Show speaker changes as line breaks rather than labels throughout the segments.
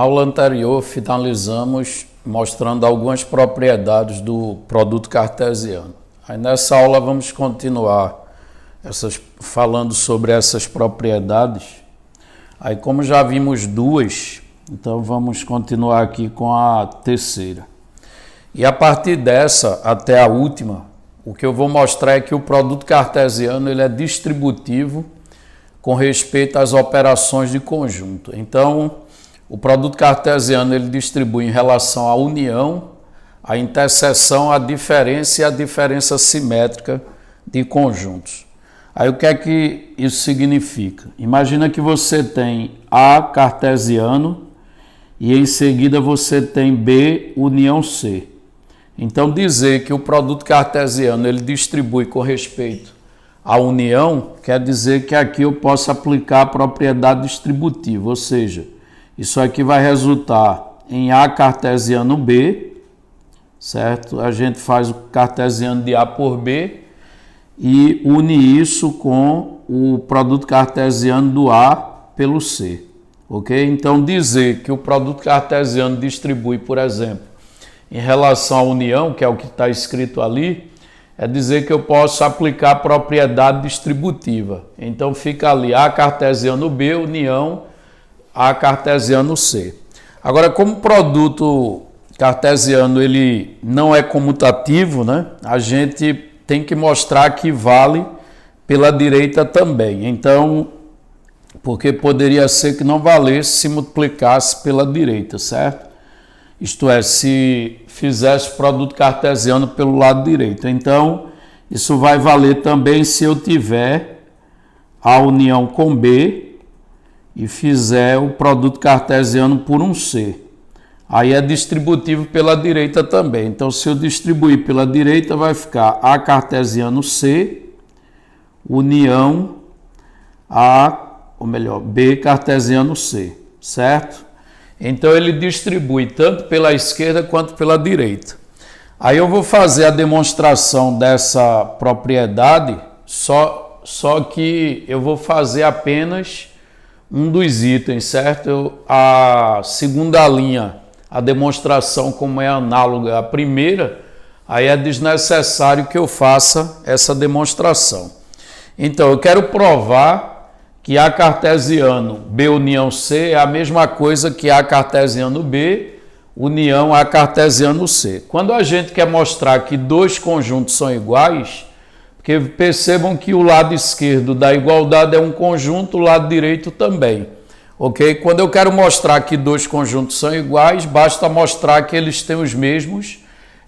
Na aula anterior, finalizamos mostrando algumas propriedades do produto cartesiano. Aí nessa aula vamos continuar falando sobre essas propriedades. Aí como já vimos duas, então vamos continuar aqui com a terceira. E a partir dessa até a última, o que eu vou mostrar é que o produto cartesiano ele é distributivo com respeito às operações de conjunto. Então, o produto cartesiano ele distribui em relação à união, à interseção, à diferença e à diferença simétrica de conjuntos. Aí o que é que isso significa? Imagina que você tem A cartesiano e em seguida você tem B união C. Então dizer que o produto cartesiano ele distribui com respeito à união quer dizer que aqui eu posso aplicar a propriedade distributiva, ou seja, isso aqui vai resultar em A cartesiano B, certo? A gente faz o cartesiano de A por B e une isso com o produto cartesiano do A pelo C, ok? Então dizer que o produto cartesiano distribui, por exemplo, em relação à união, que é o que está escrito ali, é dizer que eu posso aplicar a propriedade distributiva. Então fica ali A cartesiano B, união A cartesiano C. Agora, como o produto cartesiano ele não é comutativo, né? A gente tem que mostrar que vale pela direita também. Então, porque poderia ser que não valesse se multiplicasse pela direita, certo? Isto é, se fizesse produto cartesiano pelo lado direito. Então, isso vai valer também se eu tiver a união com B e fizer o produto cartesiano por um C. Aí é distributivo pela direita também. Então, se eu distribuir pela direita, vai ficar A cartesiano C, união B cartesiano C, certo? Então, ele distribui tanto pela esquerda quanto pela direita. Aí eu vou fazer a demonstração dessa propriedade, só que eu vou fazer apenas um dos itens, certo? A segunda linha, a demonstração como é análoga à primeira, aí é desnecessário que eu faça essa demonstração. Então, eu quero provar que A cartesiano B união C é a mesma coisa que A cartesiano B união A cartesiano C. Quando a gente quer mostrar que dois conjuntos são iguais, porque percebam que o lado esquerdo da igualdade é um conjunto, o lado direito também. Ok? Quando eu quero mostrar que dois conjuntos são iguais, basta mostrar que eles têm os mesmos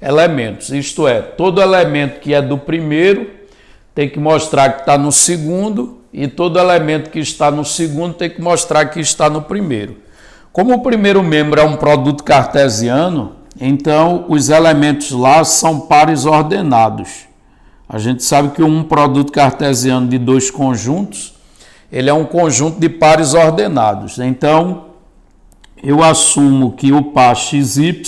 elementos. Isto é, todo elemento que é do primeiro tem que mostrar que está no segundo e todo elemento que está no segundo tem que mostrar que está no primeiro. Como o primeiro membro é um produto cartesiano, então os elementos lá são pares ordenados. A gente sabe que um produto cartesiano de dois conjuntos, ele é um conjunto de pares ordenados. Então, eu assumo que o par XY,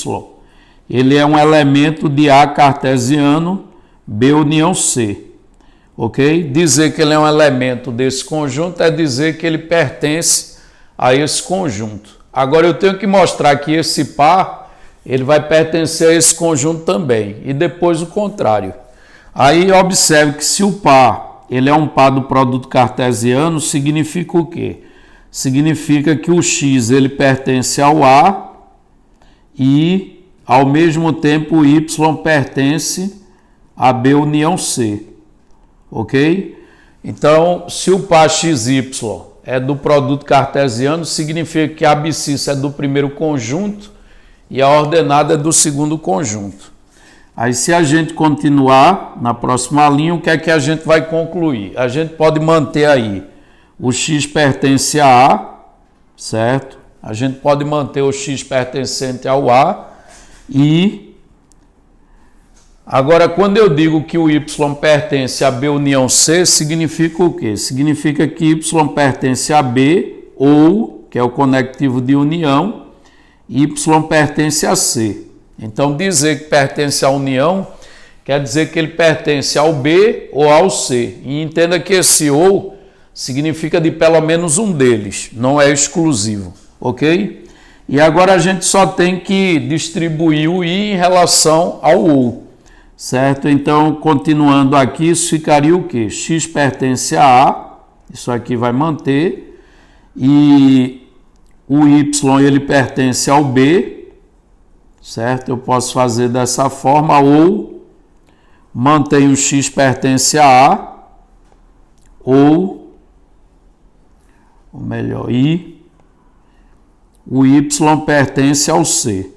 ele é um elemento de A cartesiano B união C. Ok? Dizer que ele é um elemento desse conjunto é dizer que ele pertence a esse conjunto. Agora, eu tenho que mostrar que esse par, ele vai pertencer a esse conjunto também. E depois o contrário. Aí observe que se o par ele é um par do produto cartesiano, significa o quê? Significa que o X ele pertence ao A e ao mesmo tempo o Y pertence a B união C. Ok? Então, se o par XY é do produto cartesiano, significa que a abscissa é do primeiro conjunto e a ordenada é do segundo conjunto. Aí, se a gente continuar na próxima linha, o que é que a gente vai concluir? A gente pode manter aí o X pertence a A, certo? A gente pode manter o X pertencente ao A e... Agora, quando eu digo que o Y pertence a B união C, significa o quê? Significa que Y pertence a B ou, que é o conectivo de união, Y pertence a C. Então, dizer que pertence à união quer dizer que ele pertence ao B ou ao C. E entenda que esse ou significa de pelo menos um deles, não é exclusivo, ok? E agora a gente só tem que distribuir o I em relação ao OU, certo? Então, continuando aqui, isso ficaria o quê? X pertence a A, isso aqui vai manter, e o Y ele pertence ao B, certo? Eu posso fazer dessa forma, ou mantém o X pertence a A, ou melhor, o Y pertence ao C,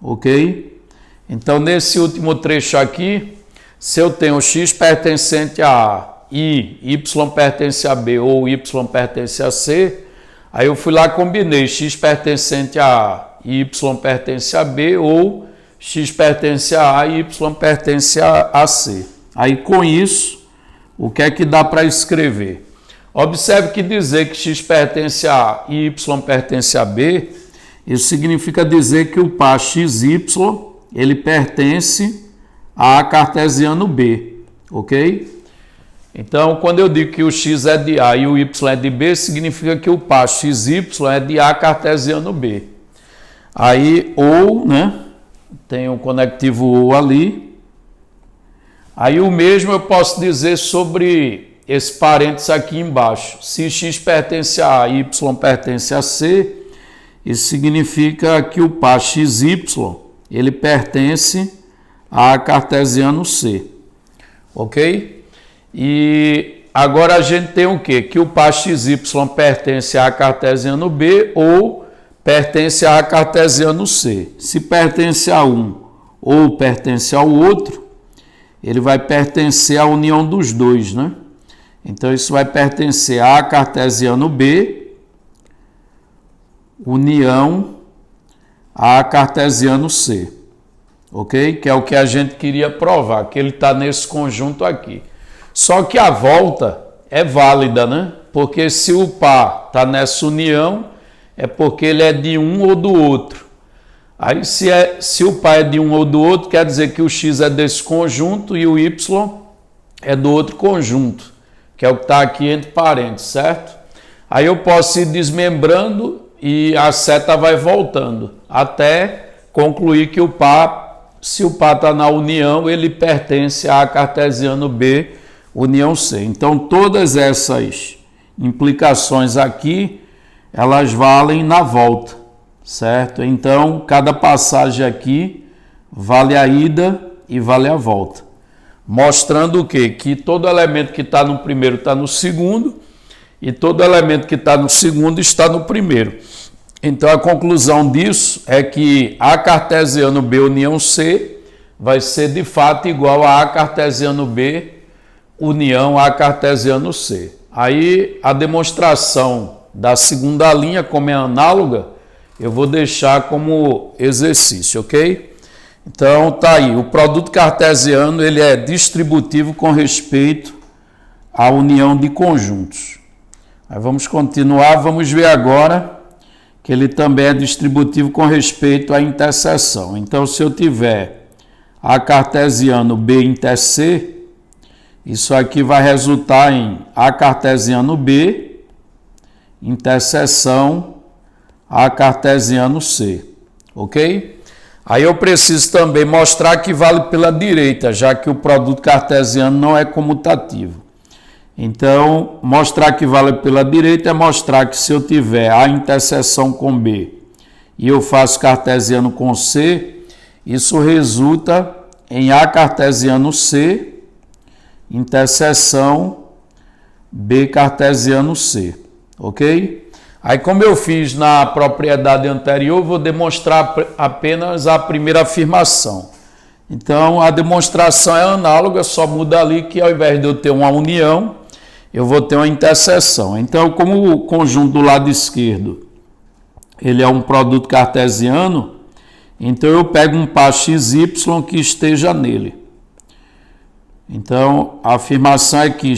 ok? Então, nesse último trecho aqui, se eu tenho X pertencente a A e Y pertence a B ou Y pertence a C, aí eu fui lá e combinei X pertencente a A e Y pertence a B ou X pertence a A e Y pertence a C. Aí, com isso, o que é que dá para escrever? Observe que dizer que X pertence a A e Y pertence a B, isso significa dizer que o par XY, ele pertence a A cartesiano B, ok? Então, quando eu digo que o X é de A e o Y é de B, significa que o par XY é de A cartesiano B. Aí, ou, né? Tem um conectivo ou ali. Aí, o mesmo eu posso dizer sobre esse parênteses aqui embaixo. Se X pertence a A e Y pertence a C, isso significa que o par XY, ele pertence a cartesiano C, ok? E agora a gente tem o quê? Que o par XY pertence a cartesiano B ou pertence a cartesiano C. Se pertence a um ou pertence ao outro, ele vai pertencer à união dos dois, né? Então, isso vai pertencer a cartesiano B, união a cartesiano C, ok? Que é o que a gente queria provar, que ele está nesse conjunto aqui. Só que a volta é válida, né? Porque se o par está nessa união, é porque ele é de um ou do outro. Aí, se o par é de um ou do outro, quer dizer que o X é desse conjunto e o Y é do outro conjunto, que é o que está aqui entre parênteses, certo? Aí eu posso ir desmembrando e a seta vai voltando, até concluir que o par, se o par está na união, ele pertence a cartesiano B, união C. Então, todas essas implicações aqui, elas valem na volta, certo? Então, cada passagem aqui vale a ida e vale a volta. Mostrando o quê? Que todo elemento que está no primeiro está no segundo e todo elemento que está no segundo está no primeiro. Então, a conclusão disso é que A cartesiano B união C vai ser de fato igual a A cartesiano B união A cartesiano C. Aí, a demonstração da segunda linha, como é análoga, eu vou deixar como exercício, ok? Então, tá aí, o produto cartesiano ele é distributivo com respeito à união de conjuntos. Aí vamos continuar, vamos ver agora que ele também é distributivo com respeito à interseção. Então, se eu tiver A cartesiano B inter C, isso aqui vai resultar em A cartesiano B interseção A cartesiano C, ok? Aí eu preciso também mostrar que vale pela direita, já que o produto cartesiano não é comutativo. Então, mostrar que vale pela direita é mostrar que se eu tiver A interseção com B e eu faço cartesiano com C, isso resulta em A cartesiano C interseção B cartesiano C, ok? Aí, como eu fiz na propriedade anterior, vou demonstrar apenas a primeira afirmação. Então, a demonstração é análoga, só muda ali que ao invés de eu ter uma união, eu vou ter uma interseção. Então, como o conjunto do lado esquerdo ele é um produto cartesiano, então eu pego um par XY que esteja nele. Então, a afirmação é que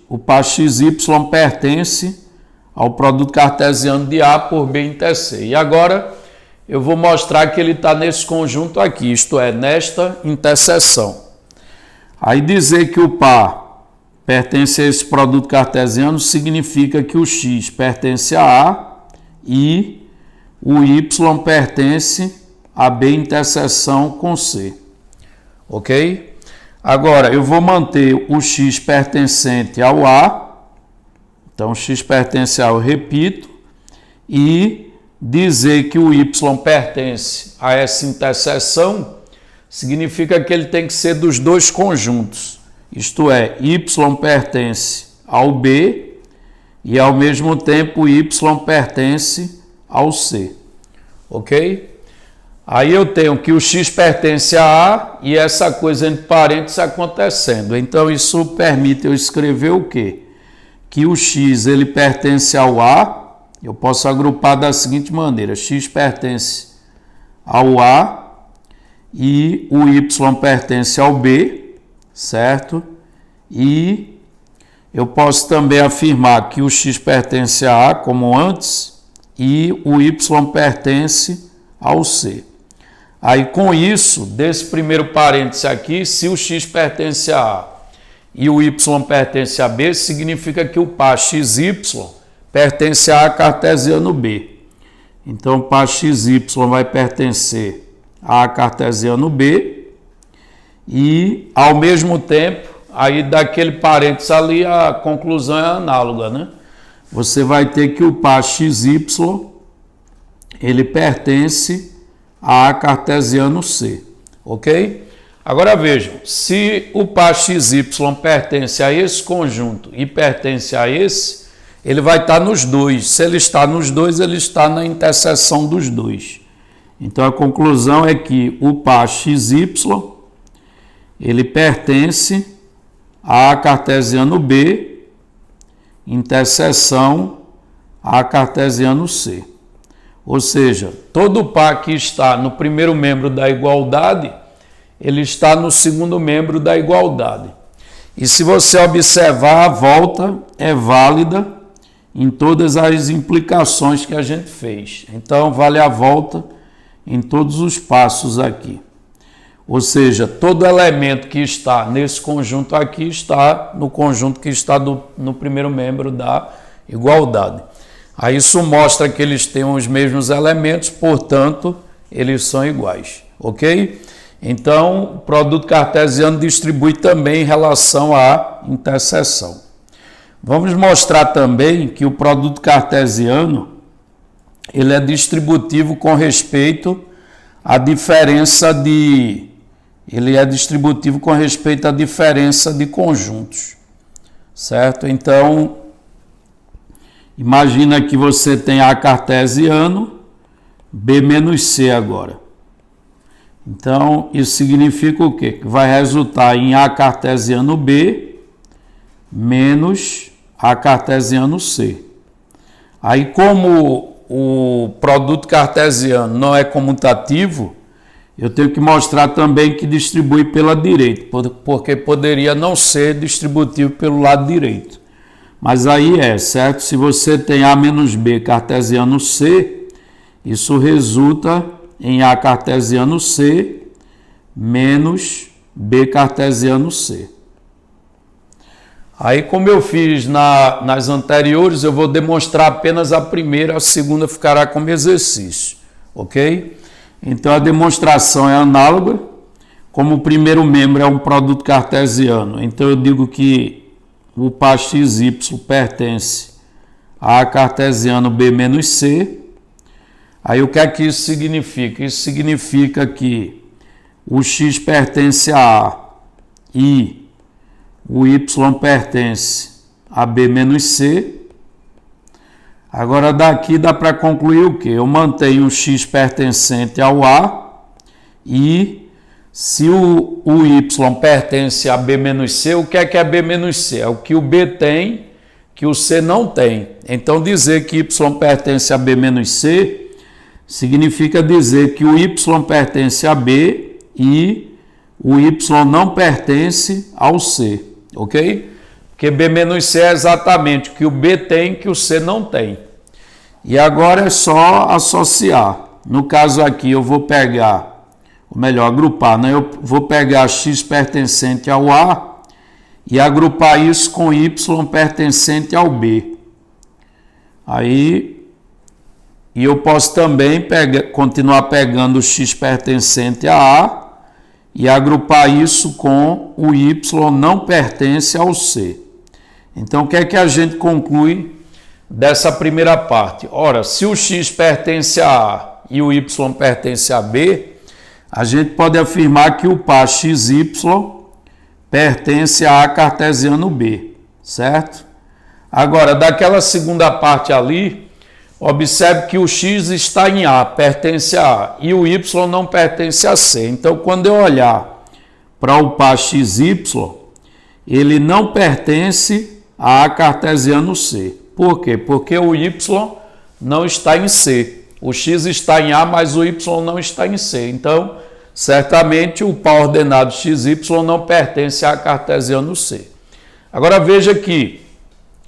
o par XY pertence ao produto cartesiano de A por B inter C. E agora eu vou mostrar que ele está nesse conjunto aqui, isto é, nesta interseção. Aí dizer que o par pertence a esse produto cartesiano significa que o X pertence a A e o y pertence a B interseção com C, ok? Agora, eu vou manter o x pertencente ao A, então x pertence a A, eu repito, e dizer que o y pertence a essa interseção significa que ele tem que ser dos dois conjuntos, isto é, y pertence ao B e ao mesmo tempo y pertence ao C, ok? Aí eu tenho que o x pertence a A e essa coisa entre parênteses acontecendo. Então isso permite eu escrever o quê? Que o x ele pertence ao A, eu posso agrupar da seguinte maneira: x pertence ao A e o y pertence ao B, certo? E eu posso também afirmar que o x pertence a A, como antes, e o y pertence ao C. Aí, com isso, desse primeiro parêntese aqui, se o x pertence a A e o y pertence a B, significa que o par xy pertence a cartesiano B. Então, o par xy vai pertencer a cartesiano B e, ao mesmo tempo, aí daquele parênteses ali, a conclusão é análoga, né? Você vai ter que o par xy, ele pertence a cartesiano C, ok? Agora vejam, se o par xy pertence a esse conjunto e pertence a esse, ele vai estar nos dois. Se ele está nos dois, ele está na interseção dos dois. Então a conclusão é que o par xy, ele pertence a cartesiano B, interseção a cartesiano C. Ou seja, todo par que está no primeiro membro da igualdade, ele está no segundo membro da igualdade. E se você observar, a volta é válida em todas as implicações que a gente fez. Então, vale a volta em todos os passos aqui. Ou seja, todo elemento que está nesse conjunto aqui está no conjunto que está no primeiro membro da igualdade. Aí isso mostra que eles têm os mesmos elementos, portanto, eles são iguais, ok? Então, o produto cartesiano distribui também em relação à interseção. Vamos mostrar também que o produto cartesiano, ele é distributivo com respeito à diferença de... Ele é distributivo com respeito à diferença de conjuntos, certo? Então, imagina que você tem A cartesiano, B menos C agora. Então, isso significa o quê? Que vai resultar em A cartesiano B menos A cartesiano C. Aí, como o produto cartesiano não é comutativo, eu tenho que mostrar também que distribui pela direita, porque poderia não ser distributivo pelo lado direito. Mas aí é, certo? Se você tem A menos B cartesiano C, isso resulta em A cartesiano C menos B cartesiano C. Aí, como eu fiz nas anteriores, eu vou demonstrar apenas a primeira, a segunda ficará como exercício, ok? Então, a demonstração é análoga. Como o primeiro membro é um produto cartesiano, então eu digo que o par xy pertence a cartesiano B menos C. Aí o que é que isso significa? Isso significa que o x pertence a A e o y pertence a B menos C. Agora daqui dá para concluir o quê? Eu mantenho o x pertencente ao A e se o y pertence a B menos C, o que é B menos C? É o que o B tem, que o C não tem. Então dizer que y pertence a B menos C significa dizer que o y pertence a B e o y não pertence ao C, ok? Porque B menos C é exatamente o que o B tem, que o C não tem. E agora é só associar. No caso aqui eu vou pegar, ou melhor, agrupar, né? Eu vou pegar x pertencente ao A e agrupar isso com y pertencente ao B. Aí E eu posso também continuar pegando o x pertencente a A e agrupar isso com o y não pertence ao C. Então, o que é que a gente conclui dessa primeira parte? Ora, se o x pertence a A e o y pertence a B, a gente pode afirmar que o par xy pertence a A cartesiano B, certo? Agora, daquela segunda parte ali, observe que o x está em A, pertence a A, e o y não pertence a C. Então, quando eu olhar para o par xy, ele não pertence a A cartesiano C. Por quê? Porque o y não está em C. O x está em A, mas o y não está em C. Então, certamente o par ordenado xy não pertence a cartesiano C. Agora veja que,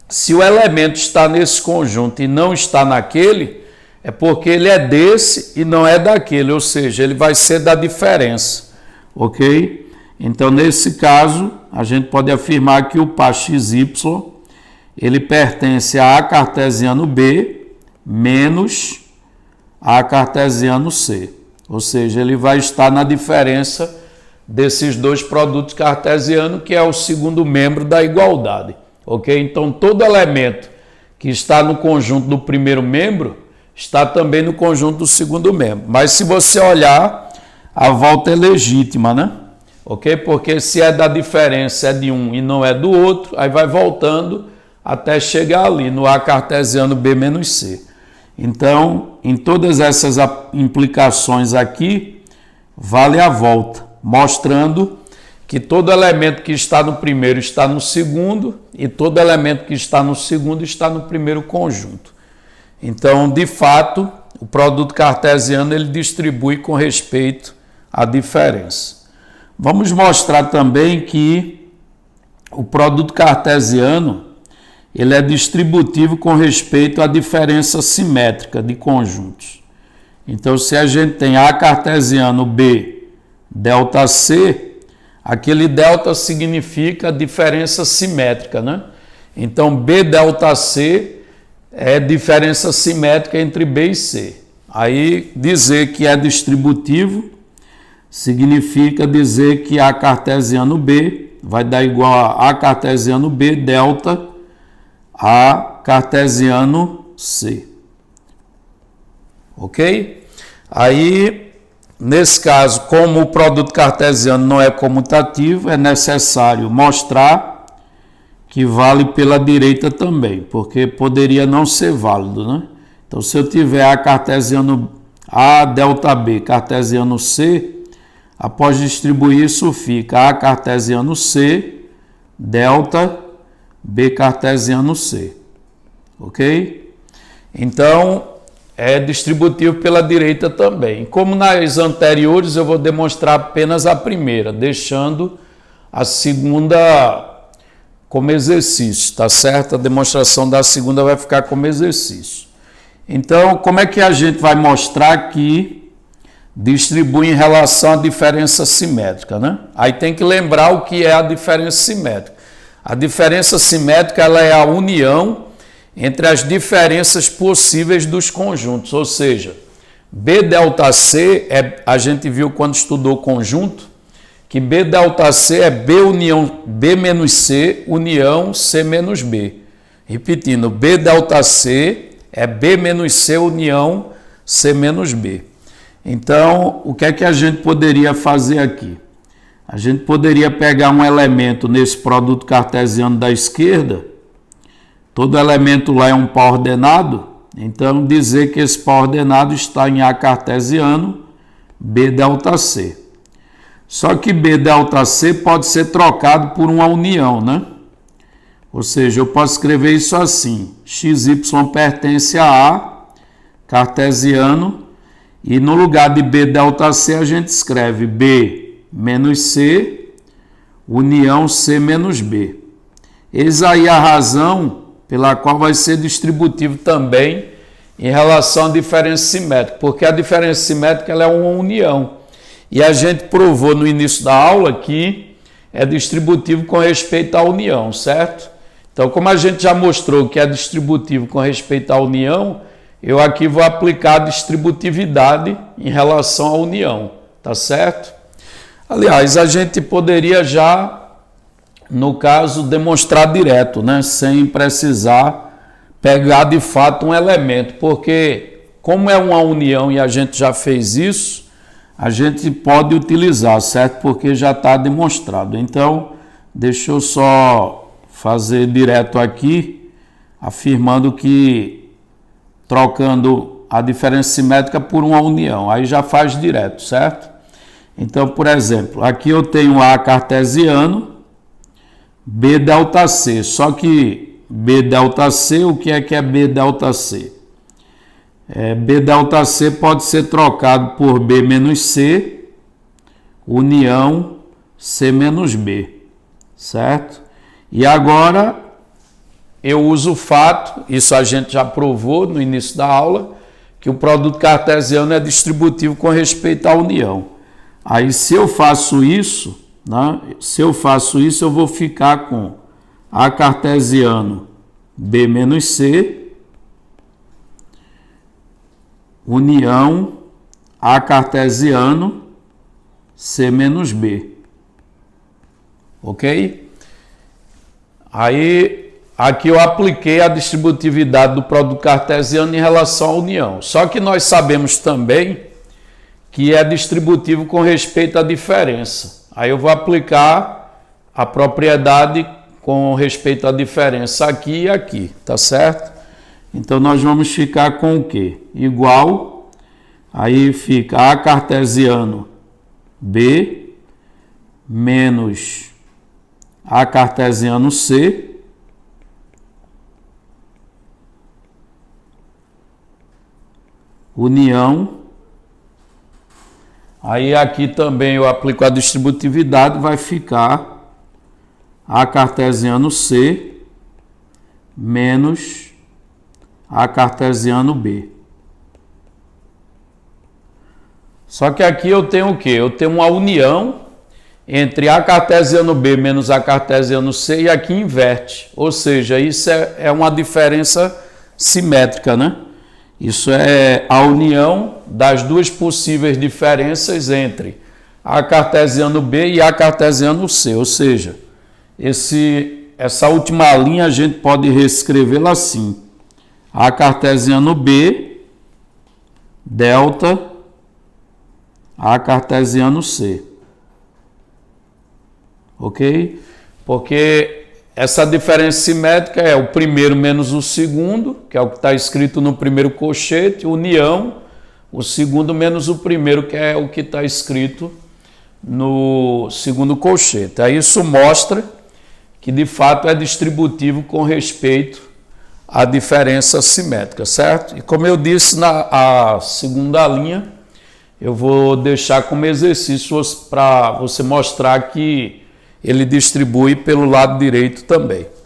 se o elemento está nesse conjunto e não está naquele, é porque ele é desse e não é daquele, ou seja, ele vai ser da diferença, ok? Então, nesse caso, a gente pode afirmar que o par xy, ele pertence a A cartesiano B menos A cartesiano C. Ou seja, ele vai estar na diferença desses dois produtos cartesianos, que é o segundo membro da igualdade. Ok? Então, todo elemento que está no conjunto do primeiro membro está também no conjunto do segundo membro. Mas se você olhar, a volta é legítima, né? Ok? Porque se é da diferença é de um e não é do outro, aí vai voltando até chegar ali no A cartesiano B menos C. Então, em todas essas implicações aqui, vale a volta, mostrando que todo elemento que está no primeiro está no segundo e todo elemento que está no segundo está no primeiro conjunto. Então, de fato, o produto cartesiano ele distribui com respeito à diferença. Vamos mostrar também que o produto cartesiano ele é distributivo com respeito à diferença simétrica de conjuntos. Então, se a gente tem A cartesiano B delta C, aquele delta significa diferença simétrica, né? Então, B delta C é diferença simétrica entre B e C. Aí, dizer que é distributivo significa dizer que A cartesiano B vai dar igual a A cartesiano B delta A cartesiano C. Ok? Aí, nesse caso, como o produto cartesiano não é comutativo, é necessário mostrar que vale pela direita também, porque poderia não ser válido, né? Então, se eu tiver A cartesiano A delta B cartesiano C, após distribuir isso fica A cartesiano C delta B cartesiano C. Ok? Então, é distributivo pela direita também. Como nas anteriores, eu vou demonstrar apenas a primeira, deixando a segunda como exercício, tá certo? A demonstração da segunda vai ficar como exercício. Então, como é que a gente vai mostrar que distribui em relação à diferença simétrica, né? Aí tem que lembrar o que é a diferença simétrica. A diferença simétrica ela é a união entre as diferenças possíveis dos conjuntos, ou seja, B delta C, a gente viu quando estudou conjunto, que B delta C é B união B menos C união C menos B. Repetindo, B delta C é B menos C união C menos B. Então, o que é que a gente poderia fazer aqui? A gente poderia pegar um elemento nesse produto cartesiano da esquerda, todo elemento lá é um par ordenado, então dizer que esse par ordenado está em A cartesiano B delta C. Só que B delta C pode ser trocado por uma união, né? Ou seja, eu posso escrever isso assim, XY pertence a A cartesiano e no lugar de B delta C a gente escreve B menos C união C menos B. Eis aí a razão pela qual vai ser distributivo também em relação à diferença simétrica, porque a diferença simétrica ela é uma união. E a gente provou no início da aula que é distributivo com respeito à união, certo? Então, como a gente já mostrou que é distributivo com respeito à união, eu aqui vou aplicar a distributividade em relação à união, tá certo? Aliás, a gente poderia já, no caso, demonstrar direto, né? Sem precisar pegar de fato um elemento, porque como é uma união e a gente já fez isso, a gente pode utilizar, certo? Porque já está demonstrado. Então, deixa eu só fazer direto aqui, afirmando que trocando a diferença simétrica por uma união, aí já faz direto, certo? Então, por exemplo, aqui eu tenho A cartesiano, B delta C, só que B delta C, o que é B delta C? B delta C pode ser trocado por B menos C, união C menos B, certo? E agora eu uso o fato, isso a gente já provou no início da aula, que o produto cartesiano é distributivo com respeito à união. Aí se eu faço isso, né? Eu vou ficar com A cartesiano B menos C, união A cartesiano C menos B. Ok? Aí, aqui eu apliquei a distributividade do produto cartesiano em relação à união. Só que nós sabemos também que é distributivo com respeito à diferença. Aí eu vou aplicar a propriedade com respeito à diferença aqui e aqui, tá certo? Então, nós vamos ficar com o quê? Igual, aí fica A cartesiano B menos A cartesiano C união. Aí aqui também eu aplico a distributividade, vai ficar A cartesiano C menos A cartesiano B. Só que aqui eu tenho o quê? Eu tenho uma união entre A cartesiano B menos A cartesiano C e aqui inverte. Ou seja, isso é uma diferença simétrica, né? Isso é a união das duas possíveis diferenças entre A cartesiano B e A cartesiano C. Ou seja, essa última linha a gente pode reescrevê-la assim. A cartesiano B delta A cartesiano C. Ok? Porque essa diferença simétrica é o primeiro menos o segundo, que é o que está escrito no primeiro colchete, união, o segundo menos o primeiro, que é o que está escrito no segundo colchete. Aí isso mostra que de fato é distributivo com respeito à diferença simétrica, certo? E como eu disse, a segunda linha, eu vou deixar como exercício para você mostrar que ele distribui pelo lado direito também.